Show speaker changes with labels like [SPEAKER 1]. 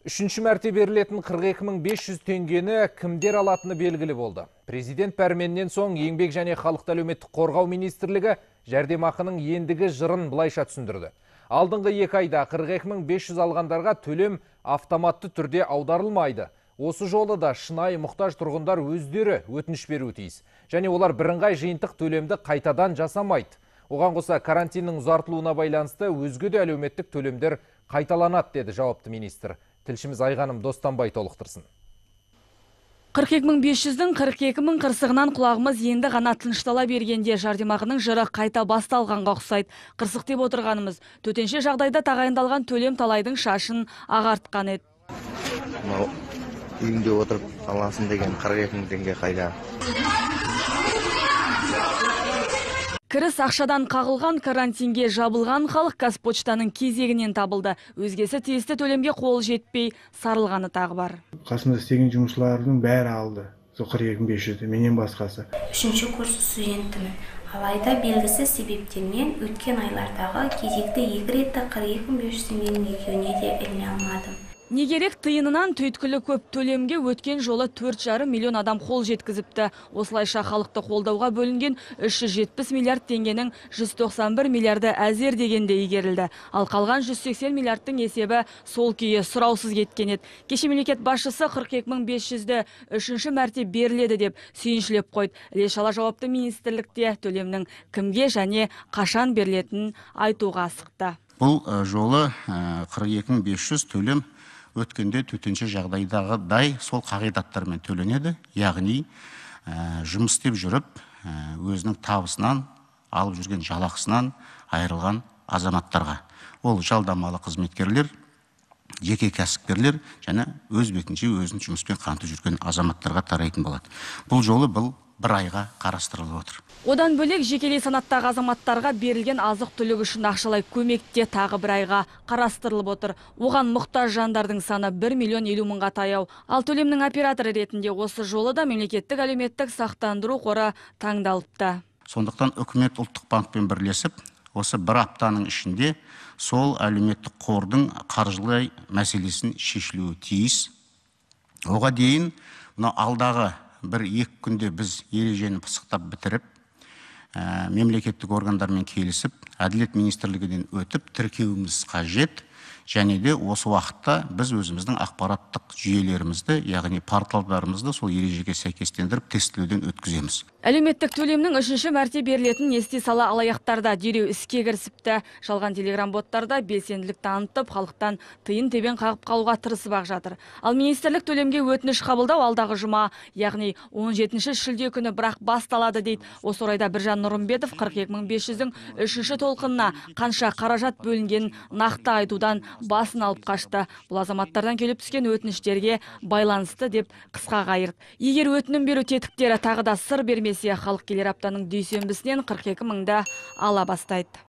[SPEAKER 1] Үшінші мәрте берілетін 42.500 теңгені кімдер алатыны белгілі болды. Президент пәрменінен соң еңбек және халықты әлеуметтік қорғау министрлігі жәрдемақының ендігі жырын былайша түсіндірді. Алдыңғы 2 айда 42.500 алғандарға төлем автоматты түрде аударылмайды. Осы жолы да шынайы мұқтаж тұрғындар өздері өтініш беруі тиіс. Және олар бірыңғай жиынтық төлемді қайтадан жасамайды. Оған қоса карантиннің ұзартылуына байланысты өзге де әлеуметтік төлемдер қайталанады, деді жауапты министр. Тілшіміз Айғаным Достанбай толықтырсын.
[SPEAKER 2] 42.500-дің 42.000 қырсығынан құлағымыз енді ғана тыныштала бергенде жәрдемақының жыры қайта басталғанға ұқсайды. Қырсық деп отырғанымыз төтенше жағдайда тағайындалған төлем талайдың шашын ағартқан еді.
[SPEAKER 3] Үйінде отырып аласың деген 42.000 теңге қайда?
[SPEAKER 2] Кіріс ақшадан қағылған, карантинге жабылған халық Қазпочтаның кезегінен табылды. Өзгесі тиісті төлемге қол жетпей сарылғаны тағы бар.
[SPEAKER 4] Қасымда істеген жұмысшылардың бәрі алды. 42.500 менен басқасы.
[SPEAKER 5] Үшінші курс студентімін. Алайда белгісіз себептермен өткен айлардағы кезекті 2 ретті 42.500 теңгенің екеуіне де іліне алмадым.
[SPEAKER 2] Не керек, тиынынан түйткілі көп төлемге өткен жолы 4,5 миллион адам қол жеткізіпті. Осылайша халықты қолдауға бөлінген 370 миллиард теңгенің 191 миллиарды әзер дегенде игерілді. Ал қалған 180 миллиардтың есебі сол күйі сұраусыз кеткен еді. Кеше мемлекет басшысы 42.500-ді үшінші мәрте беріледі деп сүйіншілеп қойды. Іле-шала жауапты министрлікте төлемнің кімге және қашан берілетінін айтуға асықты.
[SPEAKER 6] Бұл жолы 42.500 төлем өткенде төтенше жағдайдағыдай сол қағидаттармен төленеді. Яғни жұмыс істеп жүріп, өзінің табысынан, алып жүрген жалақысынан айырылған азаматтарға. Ол жалдамалы қызметкерлер, жеке кәсіпкерлер және өз бетінше өзінің жұмыспен қамтып жүрген азаматтарға тарайтын болады. Бұл жолы бір айға қарастырылып отыр.
[SPEAKER 2] Одан бөлек жекелей санаттағы азаматтарға берілген азық түлік үшін ақшалай көмекте тағы бір айға қарастырылып отыр. Оған мұқтаж жандардың саны 1 миллион 50 мыңға таяу. Ал төлемнің операторы ретінде осы жолы да мемлекеттік әлеуметтік сақтандыру қоры таңдалыпты.
[SPEAKER 6] Сондықтан үкімет ұлттық банкпен бірлесіп, осы бір аптаның ішінде сол әлеуметтік қордың қаржылай мәселесін шешілуі тиіс. Оға дейін алдағы 1-2 күнде біз ережені пысықтап бітіріп, мемлекеттік органдармен келісіп, әділет министрлігінен өтіп, тіркеуіміз қажет. Және де осы уақытта біз өзіміздің ақпараттық жүйелерімізді, яғни порталдарымызды сол ережеге сәйкестендіріп тестілеуден өткіземіз.
[SPEAKER 2] Әлеуметтік төлемнің үшінші мәрте берілетін ести сала алаяқтарда дереу іске кірісіпті. Жалған телеграм боттарда белсенділік танытып, халықтан тиын тебен қағып қалуға тырысып ақ жатыр. Ал министрлік төлемге өтініш қабылдау алдағы жұма, яғни 17 шілде күні бірақ басталады дейді. Осы орайда Біржан Нұрымбетов 42.500-дің үшінші толқынына қанша қаражат бөлінгенін нақты айтудан басын алып қашты. Бұл азаматтардан келіп түскен өтініштерге байланысты деп қысқа қайырды. Егер өтінім беру тетіктері тағы да сыр бермесе, халық келер аптаның дүйсенбісінен 42 мыңды ала бастайды.